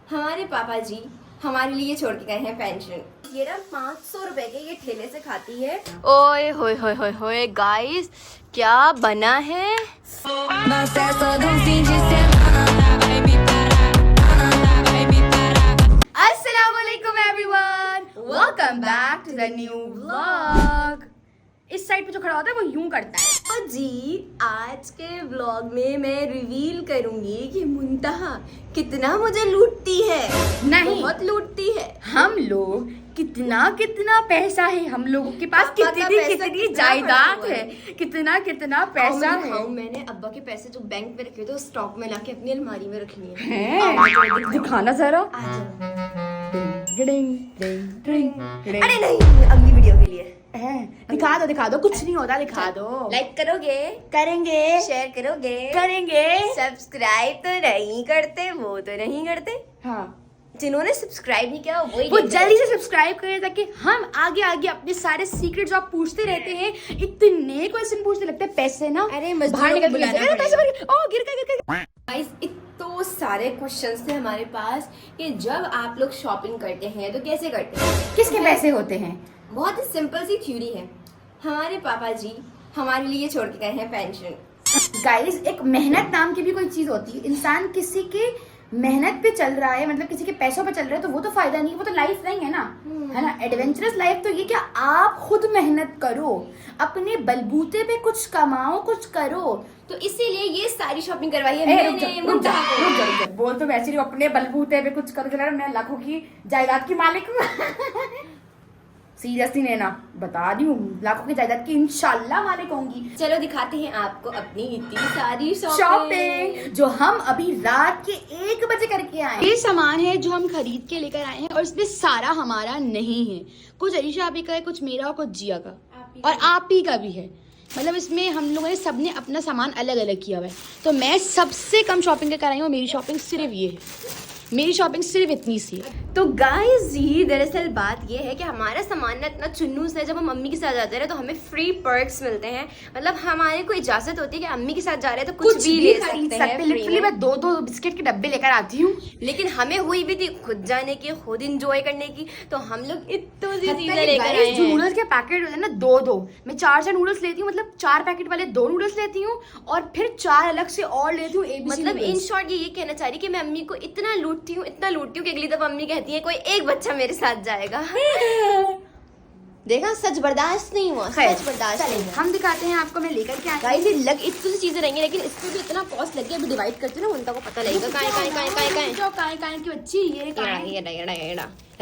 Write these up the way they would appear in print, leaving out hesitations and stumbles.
हमारे पापा जी हमारे लिए छोड़ के गए हैं पेंशन। ये ना 500 रुपए के ये ठेले से खाती है। ओए होए होए होए होए गाइस, क्या बना है? अस्सलामुअलैकुम everyone, welcome back to the new vlog. इस साइड पे जो खड़ा होता है वो यूं करता है। तो जी आज के व्लॉग में मैं रिवील करूंगी कि मुंतहा कितना मुझे लूटती है। नहीं, बहुत लूटती है। हम लोग कितना कितना पैसा है हम लोगों के पास, अब्बा का कितनी पैसा कितनी कितना जायदाद पड़ा हुआ है, कितना कितना पैसा है। मैंने अब्बा के पैसे जो बैंक में रखे थे वो स्टॉक में लाके अपनी अलमारी में रख लिए हैं। हैं? दिखाना जरा। अरे नहीं, अगली वीडियो के लिए दिखा दो, कुछ नहीं होता, दिखा दो। लाइक करोगे, करेंगे, शेयर करोगे, करेंगे। सब्सक्राइब तो नहीं करते, वो तो नहीं करते। हाँ, जिन्होंने सब्सक्राइब नहीं किया वो जल्दी से सब्सक्राइब करें ताकि हम आगे आगे अपने सारे सीक्रेट जो आप पूछते रहते हैं, इतने क्वेश्चन पूछते लगते हैं पैसे ना। अरे बाहर निकल के बुलाना अरे पैसे भर गए, ओ गिर गए। गाइस, इतने सारे क्वेश्चंस थे हमारे पास कि जब आप लोग शॉपिंग करते हैं तो कैसे करते हैं, किसके पैसे होते हैं? बहुत ही सिंपल सी थ्योरी है। हमारे पापा जी हमारे लिए छोड़ के गए हैं पेंशन। गाइस, एक मेहनत नाम की भी कोई चीज होती है। इंसान किसी के मेहनत पे चल रहा है, मतलब किसी के पैसों पे चल रहा है, तो वो तो फायदा नहीं, वो तो लाइफ नहीं है ना, है ना। एडवेंचरस लाइफ तो ये क्या आप खुद मेहनत करो, अपने बलबूते पे कुछ कमाओ, कुछ करो। तो इसीलिए ये सारी शॉपिंग करवाई है रुक मैंने। जा, बोल तो वैसे ही अपने बलबूते पे कुछ करो, चला मैं लाखों की जायदाद की मालिक हूँ। सीरियसली लेना, बता रही हूँ, लाखों की जायदाद की इंशाल्लाह मालिक होंगी। चलो दिखाते हैं आपको अपनी इतनी सारी शॉपिंग जो हम अभी रात के 1 बजे करके आए। ये सामान है जो हम खरीद के लेकर आए हैं और इसमें सारा हमारा नहीं है, कुछ अरीशा आपी का है, कुछ मेरा और कुछ जिया का और आप ही का भी है। मतलब इसमें हम लोगों ने सबने अपना सामान अलग अलग किया हुआ है। तो मैं सबसे कम शॉपिंग लेकर आई हूँ, मेरी शॉपिंग सिर्फ ये है, मेरी शॉपिंग सिर्फ इतनी सी है। तो गाइस जी, दरअसल बात ये है कि हमारा सामान ना इतना चुन्नूस है, जब हम मम्मी के साथ जाते हैं तो हमें फ्री पर्क्स मिलते हैं। मतलब हमारे को इजाजत होती है कि अम्मी के साथ जा रहे हैं तो कुछ भी ले सकते हैं। लिटरली मैं 2-2 बिस्किट के डब्बे लेकर आती हूँ, लेकिन हमें हुई भी थी खुद जाने की, खुद इंजॉय करने की, तो हम लोग इतनी सी चीजें लेकर आए हैं। नूडल्स के पैकेट होते हैं ना 2-2, मैं 4 नूडल्स लेती हूँ, मतलब 4 पैकेट वाले 2 नूडल्स लेती हूँ और फिर 4 अलग से और लेती हूँ। मतलब इन शॉर्ट ये कहना चाह रही कि मैं अम्मी को इतना लूटती हूँ कि अगली दफा अम्मी कहती है कोई एक बच्चा मेरे साथ जाएगा। देखा, सच बर्दाश्त नहीं हुआ, सच बर्दाश्त नहीं हुआ। हम दिखाते हैं आपको, मैं लेकर के आई। ये लग इतनी सी चीजें रहेंगी, लेकिन इसको भी इतना कॉस्ट लग गया। अभी डिवाइड करते ना उनका को पता लगेगा काहे की बच्ची ये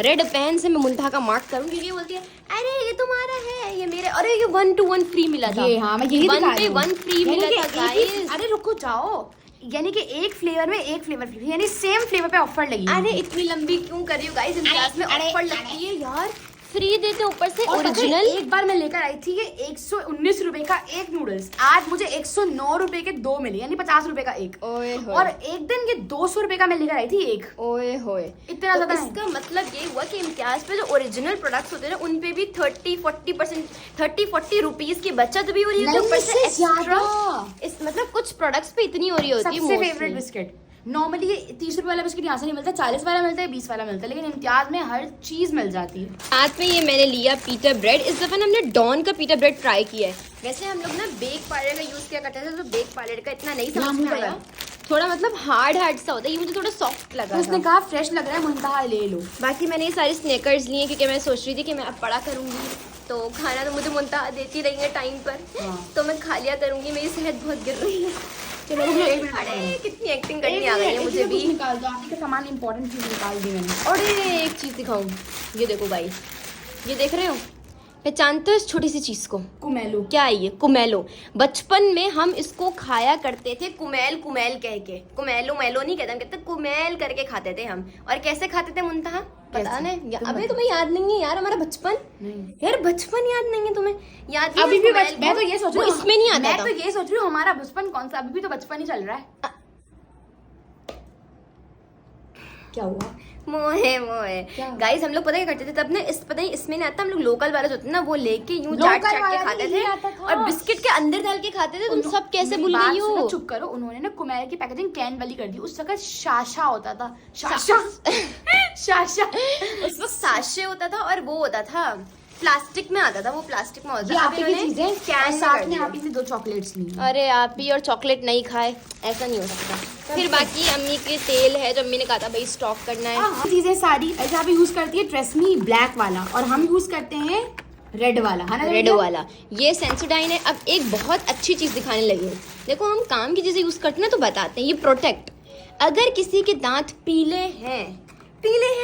रेड पेन से मैं मुंतहा का मार्क करूंगी। ये बोलती है अरे ये तुम्हारा है, ये मेरे, अरे ये 1 to 1 फ्री मिला था। हाँ, मैं यही दिखा रही हूँ, 1 फ्री मिला था गाइस। अरे रुको जाओ, यानी कि एक फ्लेवर में एक फ्लेवर फ्री, यानी सेम फ्लेवर पे ऑफर लगी। अरे इतनी लंबी क्यों कर रही हो गाइस, इम्तियाज में ऑफर लगती है यार, फ्री देते ऊपर से ओरिजिनल। एक बार मैं लेकर आई थी ये 119 रुपए का एक नूडल्स, आज मुझे 109 रुपए के 2 मिले, यानी 50 रुपए का एक। ओए होए। और एक दिन ये 200 रुपए का मैं लेकर आई थी एक। ओए होए, इतना तो ज्यादा। इसका मतलब ये हुआ कि इम्तियाज पे जो ओरिजिनल प्रोडक्ट्स होते हैं ना, उन पे भी 30-40% रुपीज की बचत भी हो रही है। ऊपर से एक्स्ट्रा इस मतलब कुछ प्रोडक्ट्स पे इतनी हो रही होती है। सबसे फेवरेट बिस्किट नॉर्मली ये 30 रुपए वाला बिस्किट यहाँ से नहीं मिलता, 40 वाला मिलता है, 20 वाला मिलता है, लेकिन इम्तियाज में हर चीज मिल जाती है। साथ में ये मैंने लिया पीटर ब्रेड। इस दफा हमने डॉन का पीटर ब्रेड ट्राई किया है। वैसे हम लोग ना बेक पार्लर का यूज किया करते थे, तो बेक पार्लर का इतना नहीं समझ में आया, थोड़ा मतलब हार्ड सा होता है, ये मुझे थोड़ा सॉफ्ट लगा। उसने कहा फ्रेश लग रहा है, मुंतहा ले लो। बाकी मैंने ये सारे स्नैकर्स लिए क्योंकि मैं सोच रही थी कि मैं अब पढ़ा करूंगी तो खाना तो मुझे मुंतहा देती रही है टाइम पर। तो मैं खा लिया करूंगी, मेरी सेहत बहुत गिर रही है। चलो अरे कितनी एक्टिंग करनी आ गई है मुझे भी। निकाल दो, आपके सामान इंपॉर्टेंट चीज निकाल दी मैंने। और एक चीज दिखाऊं, ये देखो गाइस, ये देख रहे हो, पहचानते हो इस छोटी सी चीज को? कुमेलो। क्या है ये? कुमेलो। बचपन में हम इसको खाया करते थे, कुमेल कुमेल कह के। कुमेलो मेलो नहीं कहते, हम कहते कुमेल करके खाते थे हम। और कैसे खाते थे मुंतहा पता नहीं? अबे तुम्हें याद नहीं है यार हमारा बचपन? यार बचपन याद नहीं है तुम्हें? याद अभी भी मैं तो ये सोच रही हूँ, इसमें नहीं आता मैं तो ये सोच रही हूँ हमारा बचपन कौन सा, अभी भी तो बचपन ही चल रहा है। क्या हुआ? मोहे मोहे क्या? गाइस हम लोग पता क्या करते थे तब ना, इस पता नहीं इसमें नहीं आता, हम लोग लोकल वाले जो होते हैं ना वो लेके यूं चाट चाट के खाते थे और बिस्किट के अंदर डाल के खाते थे। तुम सब कैसे भूल गई हो? चुप करो, उन्होंने ना कुमेल की पैकेजिंग कैन वाली कर दी। उस वक्त शाशा होता था, शाशा शाशा उस वक्त साशे होता था और वो होता था प्लास्टिक में आता था, वो प्लास्टिक में होता था। आप की चीजें कैन साथ में आप ही 2 चॉकलेट्स ली। अरे आप ही और चॉकलेट नहीं खाए, ऐसा नहीं हो सकता। फिर बाकी अम्मी के तेल है जो अम्मी ने कहा था भाई स्टॉक करना है। चीजें सारी ऐसे आप यूज करती है ट्रेसमी ब्लैक वाला, और हम यूज करते हैं रेड वाला, है ना? रेड वाला ये सेंसोडाइन है। अब एक बहुत अच्छी चीज दिखाने लगी है, देखो हम काम की चीजें यूज करते हैं तो बताते हैं। ये प्रोटेक्ट, अगर किसी के दांत पीले हैं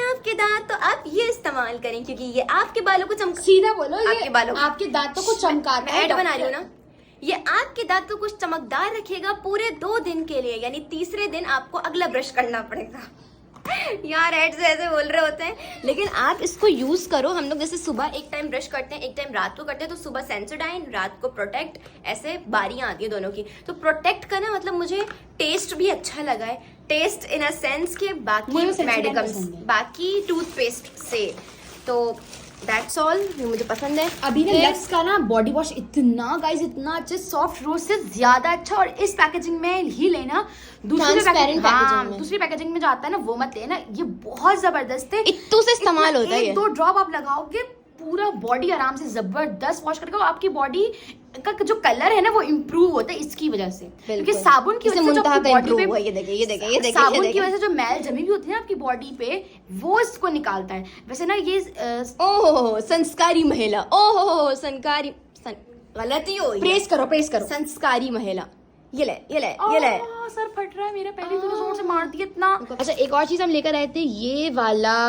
आपके दांत, तो आप ये इस्तेमाल करें क्योंकि ये आपके बालों को सीधा बोलो, आपके बालों आपके दांतों को चमकाता है। ऐड बना रही हूँ ना, ये आपके दांतों को चमकदार रखेगा पूरे 2 दिन के लिए, यानी तीसरे दिन आपको अगला ब्रश करना पड़ेगा। यार एड से ऐसे बोल रहे होते हैं, लेकिन आप इसको यूज करो। हम लोग जैसे सुबह एक टाइम ब्रश करते हैं, एक टाइम रात को करते हैं, तो सुबह सेंसोडाइन, रात को प्रोटेक्ट, ऐसे बारियां आती है दोनों की। तो प्रोटेक्ट का ना मतलब मुझे टेस्ट भी अच्छा लगा है, टेस्ट इन अ सेंस के बाकी मेडिकम्स, बाकी टूथपेस्ट से, तो दैट्स ऑल मुझे पसंद है। अभी ना लक्स का ना बॉडी वॉश इतना गाइस, इतना अच्छा, सॉफ्ट रोज से ज्यादा अच्छा, और इस पैकेजिंग में ही लेना। दूसरी पैकेजिंग में जो आता है ना वो मत लेना, ये बहुत जबरदस्त है। इत्तू से इस्तेमाल होता है। 1-2 ड्रॉप आप लगाओगे, पूरा बॉडी आराम से जबरदस्त वॉश करके, आपकी बॉडी का जो कलर है ना वो इम्प्रूव होता है इसकी वजह से, क्योंकि साबुन की वजह से जो आपकी बॉडी पे, ये देखिए साबुन की वजह से जो मैल जमी भी होती है ना आपकी बॉडी पे, वो इसको निकालता है। वैसे ना ये ओहो संस्कारी महिला, ओहो संस्कारी, गलती हो, प्रेस करो संस्कारी महिला। ये ले सर फट रहा है मेरा, पहले तो जोर से मार दिया इतना। अच्छा एक और चीज हम लेकर आए थे, ये वाला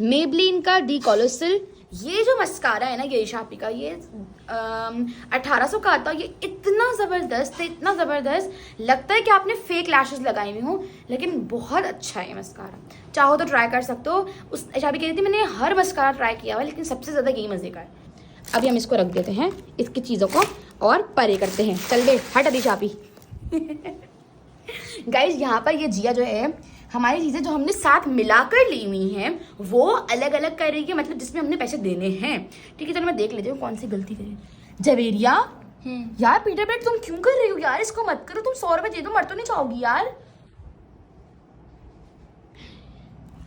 मेबलिन का डी कोलोसल। ये जो मस्कारा है ना ये शापी का, ये 1800 का आता है। ये इतना जबरदस्त है, इतना जबरदस्त लगता है कि आपने फेक लैशेस लगाई हुई हूँ, लेकिन बहुत अच्छा है मस्कारा। चाहो तो ट्राई कर सकते हो। उस शापी कह रही थी मैंने हर मस्कारा ट्राई किया हुआ, लेकिन सबसे ज्यादा यही मजे का है। अभी हम इसको रख देते हैं, इसकी चीजों को और परे करते हैं। चल बे हट अभी शापी। गाइज यहाँ पर ये जिया जो है, हमारी चीजें जो हमने साथ मिलाकर ली हुई हैं वो अलग अलग कर रही है, मतलब जिसमें हमने पैसे देने हैं। ठीक है चलो मैं देख लेती हूँ कौन सी गलती करी। जवेरिया यार पीटर ब्रेड तुम क्यों कर रही हो यार, इसको मत करो। तुम 100 रुपए दे दो, मर तो नहीं चाहोगी यार।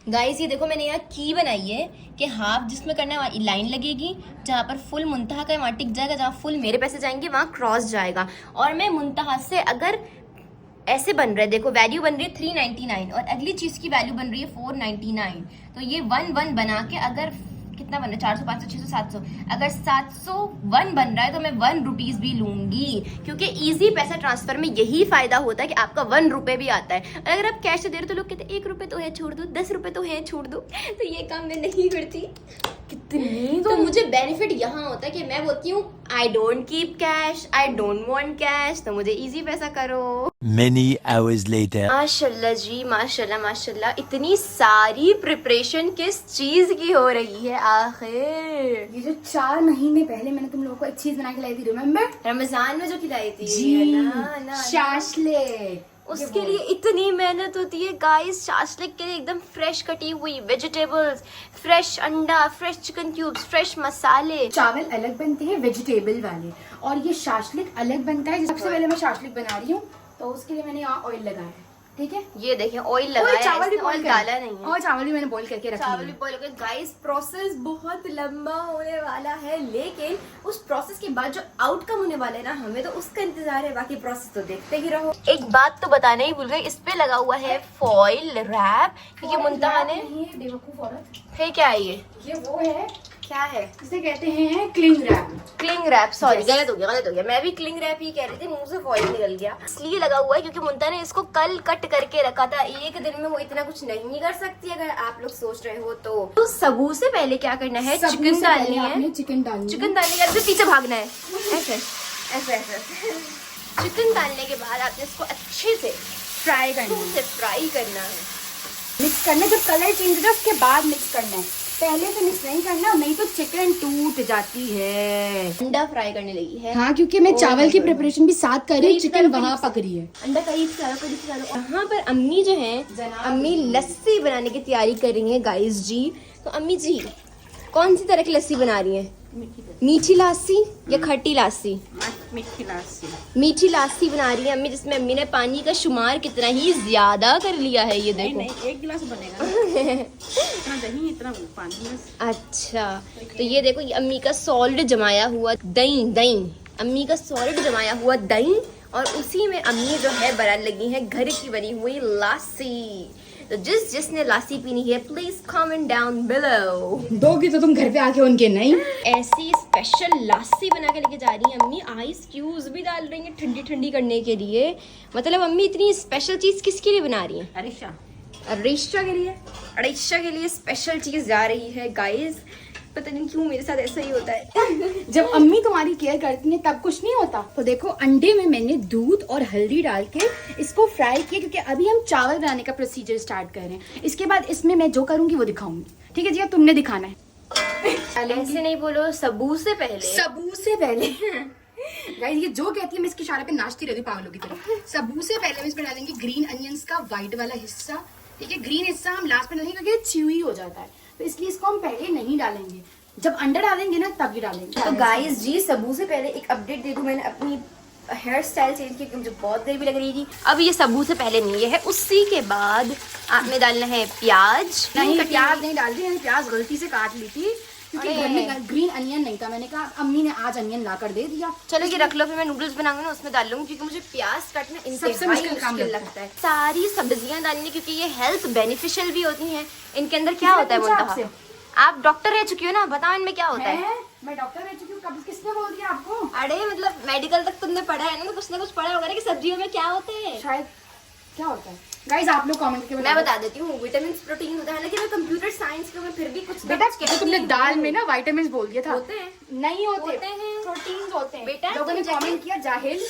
गाइस ये देखो मैंने यहाँ की बनाई है कि हाफ जिसमें करना है वहाँ लाइन लगेगी, जहाँ पर फुल मुंतहा का है वहाँ टिक जाएगा, जहाँ फुल मेरे पैसे जाएंगे वहाँ क्रॉस जाएगा। और मैं मुंतहा से अगर ऐसे बन रहा है, देखो वैल्यू बन रही है 399 और अगली चीज की वैल्यू बन रही है 499, तो ये 1 बना के अगर कितना बन रहा है 400 500 600 700, अगर 701 बन रहा है तो मैं 1 रुपीज भी लूंगी, क्योंकि इजी पैसा ट्रांसफर में यही फायदा होता है कि आपका 1 रुपए भी आता है। अगर आप कैश से दे रहे तो लोग कहते हैं 1 रुपए तो है छोड़ दो, 10 रुपए तो है छोड़ दो, तो ये काम मैं नहीं करती। कितनी तो मुझे बेनिफिट यहाँ होता है कि मैं बोलती हूँ I don't keep cash, I don't want cash, तो मुझे इजी पैसा करो। Many hours later. माशाल्लाह जी माशाल्लाह माशाल्लाह, इतनी सारी प्रिपरेशन किस चीज की हो रही है आखिर। ये जो 4 महीने पहले मैंने तुम लोगों को एक चीज बना के लाई थी, रिमेम्बर? रमजान में जो खिलाई थी जी ना, शाशले, उसके लिए इतनी मेहनत होती है गाइस। शाशलिक के लिए एकदम फ्रेश कटी हुई वेजिटेबल्स, फ्रेश अंडा, फ्रेश चिकन क्यूब्स, फ्रेश मसाले। चावल अलग बनते हैं वेजिटेबल वाले, और ये शाशलिक अलग बनता है। सबसे पहले मैं शाशलिक बना रही हूँ, तो उसके लिए मैंने यहाँ ऑयल लगाया है। ठीक है ये देखें ऑयल लगाया है, चावल भी ऑयल डाला नहीं है, और चावल भी मैंने बॉईल करके रखा है। चावल भी बॉईल करके। गाइस प्रोसेस बहुत लंबा होने वाला है, लेकिन उस प्रोसेस के बाद जो आउटकम होने वाला है ना, हमें तो उसका इंतजार है, बाकी प्रोसेस तो देखते ही रहो। एक बात तो बताना ही भूल गई, इस पे लगा हुआ है फॉइल रैप, क्योंकि मुंतहा ने बेवकूफ औरत, फिर क्या है ये वो है, क्या है, इसे कहते हैं cling wrap. Cling wrap, sorry गलत हो गया। मैं भी क्लिंग रैप ही कह रही थी, मुंह से फॉइल निकल गया। इसलिए लगा हुआ है क्योंकि मुंतहा ने इसको कल कट करके रखा था, एक दिन में वो इतना कुछ नहीं कर सकती अगर आप लोग सोच रहे हो तो सबू से पहले क्या करना है, चिकन डालनी है, चिकन डालने के बाद पीछे भागना है, ऐसे ऐसे ऐसे। चिकन डालने के बाद आपने इसको अच्छे से फ्राई करना है, मिक्स करना है। जब कलर चेंज हो जाए उसके बाद मिक्स करना है। पहले से मिक्स नहीं करना, नहीं तो चिकन टूट जाती है। अंडा फ्राई करने लगी है। हाँ, क्योंकि मैं चावल की प्रिपरेशन भी साथ कर रही हूँ, चिकन वहाँ पक रही है। अंडा करीब से यहाँ पर अम्मी जो है, अम्मी लस्सी बनाने की तैयारी कर रही है गाइस जी। तो अम्मी जी कौन सी तरह की लस्सी बना रही है? मीठी लासी या खट्टी लासी? मीठी लासी। मीठी लासी बना रही है अम्मी, जिसमें अम्मी ने पानी का शुमार कितना ही ज्यादा कर लिया है। ये देखो, नहीं, 1 गिलास बनेगा। इतना दही, इतना पानी बस। अच्छा, तो ये देखो, ये अम्मी का सॉलिड जमाया हुआ दही, अम्मी का सॉलिड जमाया हुआ दही, और उसी में अम्मी जो है बनाने लगी है घर की बनी हुई लासी। तो जिसने लासी पीनी है प्लीज कमेंट डाउन बिलो। दोगी तो तुम घर पे आके उनके नहीं। ऐसी स्पेशल लासी बना के लेके जा रही है अम्मी। आइस क्यूब्स भी डाल रही है ठंडी ठंडी करने के लिए। मतलब अम्मी इतनी स्पेशल चीज किसके लिए बना रही है? अरिशा अड़ीशा के लिए स्पेशल चीज जा रही है गाइस। पता नहीं क्यों मेरे साथ ऐसा ही होता है। जब अम्मी तुम्हारी केयर करती हैं तब कुछ नहीं होता। तो देखो, अंडे में मैंने दूध और हल्दी डाल के इसको फ्राई किया, क्योंकि अभी हम चावल बनाने का प्रोसीजर स्टार्ट कर रहे हैं। इसके बाद इसमें मैं जो करूंगी वो दिखाऊंगी, ठीक है जी? तुमने दिखाना है। ऐसे नहीं बोलो, सबू से पहले गाइस, ये जो कहती है मैं इसके इशारे पे नाचती रहती पागलों की तरह। सबू से पहले हम इसमें डालेंगे ग्रीन अनियंस का व्हाइट वाला हिस्सा, ठीक है? ग्रीन हिस्सा हम लास्ट में डालेंगे क्योंकि ये च्यूई हो जाता है, तो इसलिए इसको हम पहले नहीं डालेंगे। जब अंडा डालेंगे ना तभी डालेंगे। तो गाइस जी, सबू से पहले एक अपडेट दे दूं, मैंने अपनी हेयर स्टाइल चेंज की, मुझे बहुत देर भी लग रही थी। अब ये सबू से पहले नहीं, ये है उसी के बाद आपने डालना है प्याज। नहीं, प्याज नहीं डाल दी, मैंने प्याज गलती से काट ली थी क्योंकि घर में ग्रीन अनियन नहीं था। मैंने कहा अम्मी ने आज अनियन ला कर दे दिया। चलो ये रख लो, फिर मैं नूडल्स बनाऊंगी ना उसमें डाल लूंगी, क्योंकि मुझे प्याज काटना सबसे मुश्किल काम लगता है। सारी सब्जियां डालनी, क्योंकि ये हेल्थ बेनिफिशियल भी होती हैं। इनके अंदर क्या होता है मुंतहा? आप डॉक्टर रह चुकी हो ना, बताओ इनमें क्या होता है? मैं डॉक्टर रह चुकी हूँ। कब किसने बोल दिया आपको? अरे मतलब मेडिकल तक तुमने पढ़ा है ना, कुछ पढ़ा होगा ना कि सब्जियों में क्या होते हैं। शायद क्या होता है गाइस, आप लोग कमेंट करके मैं बता देती हूँ, विटामिन प्रोटीन होता है। लेकिन मैं कंप्यूटर साइंस के में फिर भी कुछ बेटा, तुमने दाल में ना विटामिन बोल दिया था। होते हैं, नहीं होते हैं, प्रोटीन्स होते हैं बेटा। लोगों ने कमेंट किया जाहिल।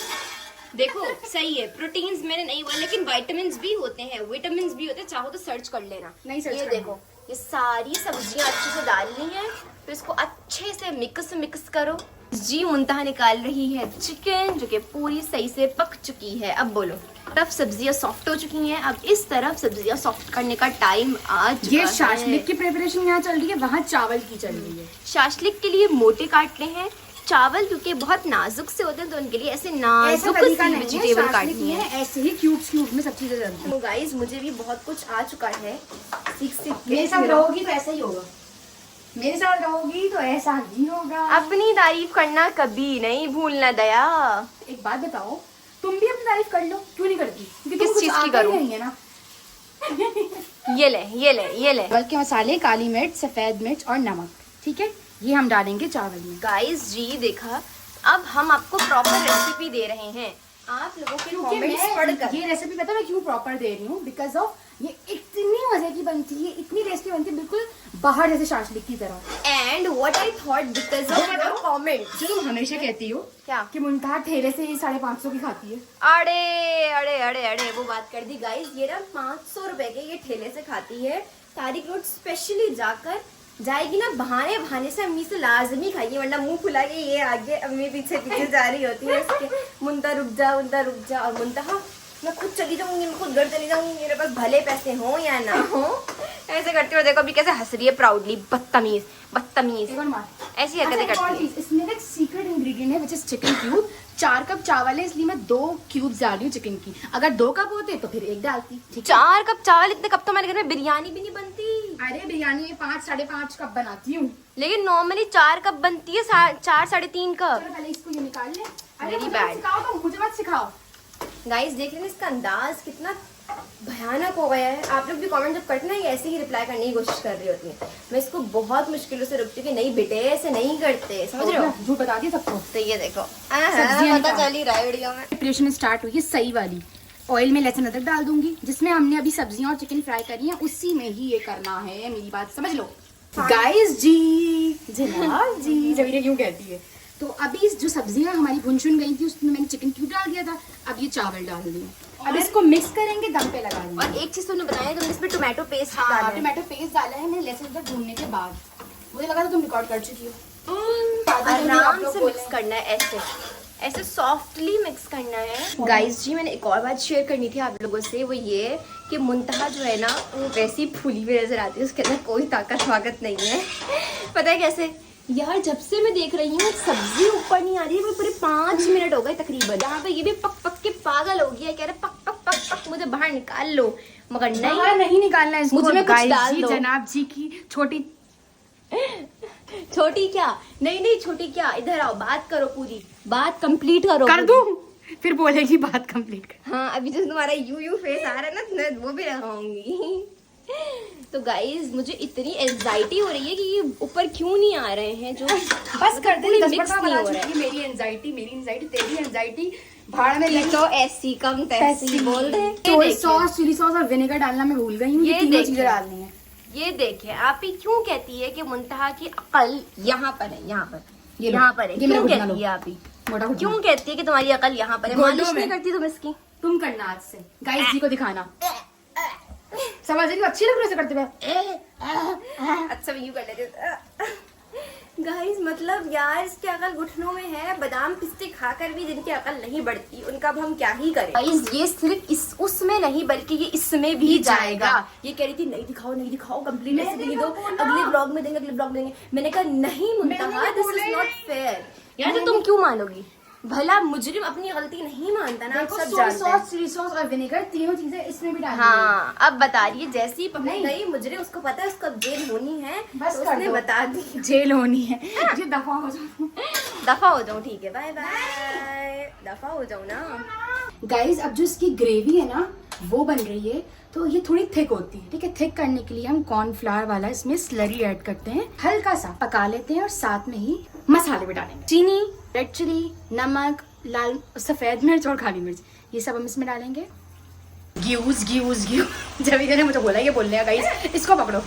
देखो सही है, प्रोटीन्स मैंने नहीं बोला, लेकिन विटामिन्स भी होते हैं, विटामिन्स भी होते हैं। चाहो तो सर्च कर लेना। नहीं सर्च ये देखो, ये सारी सब्जियां अच्छे से डालनी है, फिर इसको अच्छे से मिक्स करो। जी मुंतहा निकाल रही है चिकन, जो कि पूरी सही से पक चुकी है। अब बोलो, तरफ सब्जियां सॉफ्ट हो चुकी हैं, अब इस तरफ सब्जियां सॉफ्ट करने का टाइम आ चुका है। ये शाशलिक की प्रिपरेशन यहाँ चल रही है, वहाँ चावल की चल रही है। शाशलिक के लिए मोटे काटने हैं, चावल क्योंकि बहुत नाजुक से होते हैं, तो उनके लिए ऐसे नाजुक सी वेजिटेबल काटनी है। ऐसे ही क्यूब में सब चीजें डलती हैं। तो गाइस, मुझे भी बहुत कुछ आ चुका है, सीख के। मेरे साथ रहोगी तो ऐसा ही होगा, मेरे साथ रहोगी तो ऐसा ही होगा। अपनी तारीफ करना कभी नहीं भूलना दया। एक बात बताओ, तुम भी अपनी तारीफ कर लो, क्यों नहीं करती? क्योंकि किस चीज की करूं? नहीं है ना। ये ले बल्कि मसाले, काली मिर्च, सफेद मिर्च और नमक, ठीक है? ये हम डालेंगे चावल में। गाइस जी देखा, अब हम आपको प्रॉपर रेसिपी दे रहे हैं, आप लोगों के कमेंट्स पढ़कर। ये रेसिपी पता मैं क्यों प्रॉपर दे रही हूँ? बिकॉज ऑफ ये इतनी मजे की बनती है, इतनी टेस्टी बनती है, बिल्कुल बाहर जैसे शाशलिक की तरह। And what I thought, because of your comment. जो तुम हमेशा कहती हो क्या कि मुंतहा ठेले से 550 की खाती है। अरे वो बात कर दी गाइस। ये ना 500 रुपए के ये ठेले से खाती है। तारिक रोड स्पेशली जाएगी ना, बहाने से अम्मी से लाजमी खाएगी, वरना मुंह फुला के ये आगे अम्मी पीछे जा रही होती है इसके। मुंता रुक जा, और मुंतहा मैं खुद चली जाऊंगी, मैं खुद घर चली जाऊंगी, मेरे पास भले पैसे हो या ना हो। ऐसे करती हो, देखो अभी कैसे हंस रही है प्राउडली। बदतमीज ऐसी हरकतें करती है। इसमें एक सीक्रेट इंग्रेडिएंट है which is chicken cube. 4 cup चावल है, इसलिए मैं 2 क्यूब्स डाल रही हूँ चिकन की। अगर 2 कप होते तो फिर 1 डालती, ठीक है? 4 कप चावल, इतने कप तो हमारे घर में बिरयानी भी नहीं बनती। अरे बिरयानी में 5 साढ़े 5 कप बनाती हूँ, लेकिन नॉर्मली 4 कप बनती है, 4 साढ़े 3 कप। चलो पहले इसको ये निकाल ले। अरे Very मुझे bad. मत सिखाओ, तो मुझे मत सिखाओ। गाइस देख रहे हैं इसका अंदाज कितना भयानक हो गया है। आप लोग भी कमेंट जब करते ना, ये ऐसे ही रिप्लाई करने की कोशिश कर रही होती है। मैं इसको बहुत मुश्किलों से रुकती हूँ कि नहीं बेटे ऐसे नहीं करते, समझ रहे हो? झूठ बता दिया सबको। तो ये देखो, सब्जियां पता चल ही रहा है वीडियो में। प्रिपरेशन स्टार्ट हुई है सही वाली। ऑयल में लहसुन अदरक डाल दूंगी, जिसमें हमने अभी सब्जियां और चिकन फ्राई करी है, उसी में ही ये करना है। मेरी बात समझ लो गाइस जी, जनाब जी, जमीरा क्यों कहती है। तो अभी जो सब्जियां हमारी भुन-शुन गई थी, उसमें मैंने चिकन क्यूब डाल दिया था। अब ये चावल डाल दिए। अब इसको मिक्स करेंगे, दम पे लगा देंगे। और एक चीज तुमने बताया, तुमने इसमें टोमेटो पेस्ट हाँ, डाला है। टोमेटो पेस्ट डाला है मैंने लहसुन अदरक भूनने के बाद। मुझे लगा था तुम रिकॉर्ड कर चुकी हो। आराम से मिक्स करना है, ऐसे सॉफ्टली मिक्स करना है। गाइस जी, मैंने एक और बात शेयर करनी थी आप लोगों से, वो ये कि मुंतहा जो है ना वो वैसी फूली हुई नजर आती है, उसके अंदर कोई ताकत वाकत नहीं है। पता है कैसे यार, जब से मैं देख रही हूँ सब्जी ऊपर नहीं आ रही है, वो पूरे 5 मिनट हो गए तकरीबन। यहाँ पे ये भी पक पक के पागल हो गया, कह रहे पक पक पक पक मुझे बाहर निकाल लो, मगर नहीं निकालना है इसको। मुझ में कुछ डाल दो। जनाब जी की छोटी छोटी क्या, नहीं छोटी क्या, इधर आओ, बात करो, पूरी बात कंप्लीट करो। कर दूं, फिर बोलेगी बात कंप्लीट कर। हाँ, अभी जो तुम्हारा यू फेस आ रहा है ना, तो मैं वो भी लगाऊंगी। तो गाइज, मुझे इतनी एंजाइटी हो रही है कि ये ऊपर क्यों नहीं आ रहे हैं, जो बस कर दे, कोई 10 mix नहीं नहीं हो हो रहा रहा है। मेरी एंजाइटी तेरी एंजाइटी भाड़ में ये तो ऐसी कम तैसी बोल रहे सोया सॉस, चिली सॉस और विनेगर डालना मैं भूल गई हूँ। ये तीनों चीजें डालनी है। ये देखिए, आप ही क्यों कहती है कि मुंतहा की अकल यहाँ पर है, यहाँ पर ये लो, यहाँ पर है, ये मेरा क्यों घुटना कहती लो। है आप ही, मोटा घुटना। क्यों कहती है कि तुम्हारी अकल यहाँ पर है? घोटों मालिश नहीं में। करती तुम इसकी? तुम करना आज से, गाइस जी को दिखाना। समझ रही हो? अच्छी लग रही है ऐसे करते हुए। अच्छा, मैं यूं कर लेती। गाइस, मतलब यार, इसकी अकल घुटनों में है। बादाम पिस्ते खाकर भी जिनकी अकल नहीं बढ़ती, उनका अब हम क्या ही करें। गाइस, ये सिर्फ उसमें नहीं बल्कि ये इसमें भी जाएगा। ये कह रही थी नहीं दिखाओ, कंप्लीट रेसिपी दो, अगले ब्लॉग में देंगे। मैंने कहा नहीं मुंतहा, दिस इज नॉट फेयर। यार, तो तुम क्यों मानोगी? भला मुजरिम अपनी गलती नहीं मानता ना, आप सब सोया जानते हैं। सॉस, चिली सॉस और विनेगर तीनों चीजें इसमें भी डालनी है। हाँ, अब बता रही है, जैसी पकड़ नहीं। गई मुजरिम, उसको पता है उसको अब जेल होनी है, बस तो कर उसने दो। बता दी। जेल होनी है। ये दफा हो जाओ। दफा हो जाऊं, ठीक है, बाय बाय, दफा हो जाऊं ना। गाइस, अब जो इसकी ग्रेवी है ना वो बन रही है, तो ये थोड़ी थिक होती है। ठीक है, थिक करने के लिए हम कॉर्नफ्लावर वाला इसमें स्लरी ऐड करते हैं, हल्का सा पका लेते हैं और साथ में ही मसाले भी डालेंगे। चीनी, रेड चिली, नमक, लाल सफेद मिर्च और काली मिर्च, ये सब हम इसमें डालेंगे। घी जब ने मुझे बोला ये बोलने गाइस, इसको पकड़ो।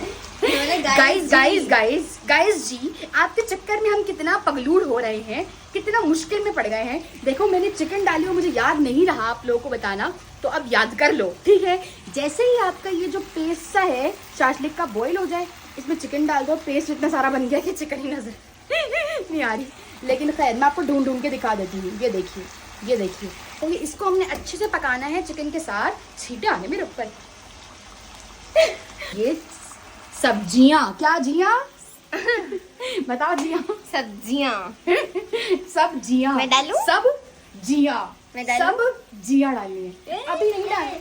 गाइस जी, आपके चक्कर में हम कितना पगलूड़ हो रहे हैं, कितना मुश्किल में पड़ गए हैं। देखो, मैंने चिकन डाली और मुझे याद नहीं रहा आप लोगों को बताना, तो अब याद कर लो, ठीक है। जैसे ही आपका ये जो पेस्ट सा है शाशलिक का बॉईल हो जाए, इसमें चिकन डाल दो। पेस्ट इतना सारा बन गया कि चिकन ही नजर नहीं आ रही, लेकिन खैर मैं आपको ढूंढ के दिखा देती हूँ। ये देखिए, तो ये इसको हमने अच्छे से पकाना है चिकन के साथ। छींटे आने मेरे ऊपर। ये सब्जियां, क्या जियां बताओ, जियां सब्जियां मैं डालूं? मैं डालूं? सब्जियां डालनी है, अभी नहीं डालनी।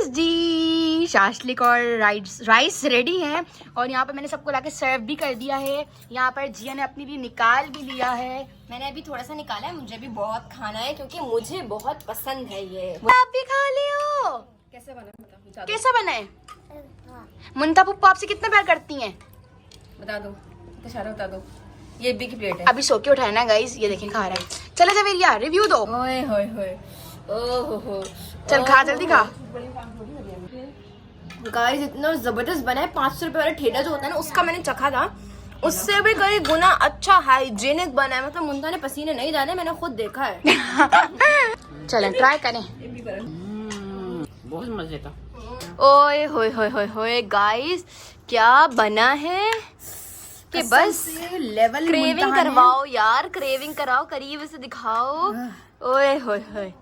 जी, शाशलिक और राइस रेडी है, और यहाँ पर मैंने सबको लाके सर्व भी कर दिया है। यहाँ पर जिया ने अपने लिए निकाल भी लिया है, मैंने अभी थोड़ा सा निकाला है, मुझे भी बहुत खाना है क्योंकि मुझे बहुत पसंद है ये। आप भी खा लियो। कैसे बना है? मुंता पुप्पा आपसे कितना प्यार करती हैं? बता दो, इशारा बता दो। ये भी की प्लेट है। अभी सो के उठाया ना गाइस, ये देखें खा रहा है। चलो जवेरिया, रिव्यू दो। ओए होए होए, ओहो, चल खा, जल्दी खा। गाइस, इतना जबरदस्त बना है। 500 रुपए वाला ठेला जो होता है ना, उसका मैंने चखा था, उससे भी कई गुना अच्छा हाइजीनिक बना है। मतलब मुंता ने पसीने नहीं डाले, मैंने खुद देखा है। चलें ट्राई करें। बहुत मजे का। ओए होए होए होए होए गाइस, क्या बना है कि बस लेवल क्रेविंग करवाओ यार, क्रेविंग कराओ, करीब से दिखाओ। ओए होए होए,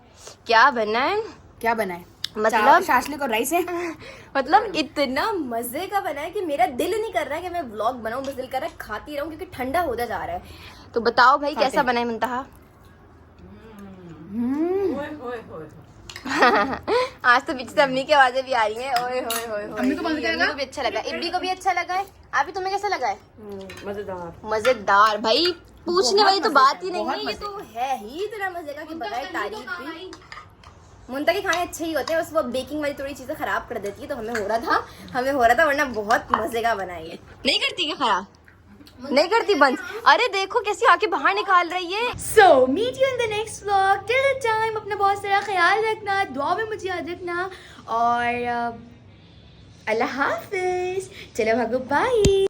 क्या बना है? क्या बना है? मतलब शाशलिक और राइस है। मतलब इतना मजे का बना है कि मेरा दिल नहीं कर रहा है कि मैं व्लॉग बनाऊं, बस दिल कर रहा है खाती रहूं क्योंकि ठंडा होता जा रहा है। तो बताओ भाई, कैसा बना है मुंतहा? आज तो बीच से अम्मी की आवाजें भी आ रही हैं। ओए होए होए होए, अम्मी को मजा आएगा? अम्मी को भी अच्छा लगा, इब्बी को भी अच्छा लगा है। अभी तुम्हें कैसा लगा है? मजेदार भाई, पूछने वाली तो बात ही नहीं है, ये तो है ही इतना मजे का कि बगैर तारीफ भी। मुंता के खाने अच्छे ही होते हैं, बस वो बेकिंग वाली थोड़ी चीजें खराब कर देती है, तो हमें हो रहा था, वरना बहुत मजे का बना है। नहीं करती क्या खराब? नहीं करती बंद? अरे देखो कैसी आके बाहर निकाल रही है। So meet you in the next vlog. Till the time, अपना बहुत सारा ख्याल रखना, दुआ में मुझे याद रखना, और अल्लाह हाफिज। चलो भागो, बाय।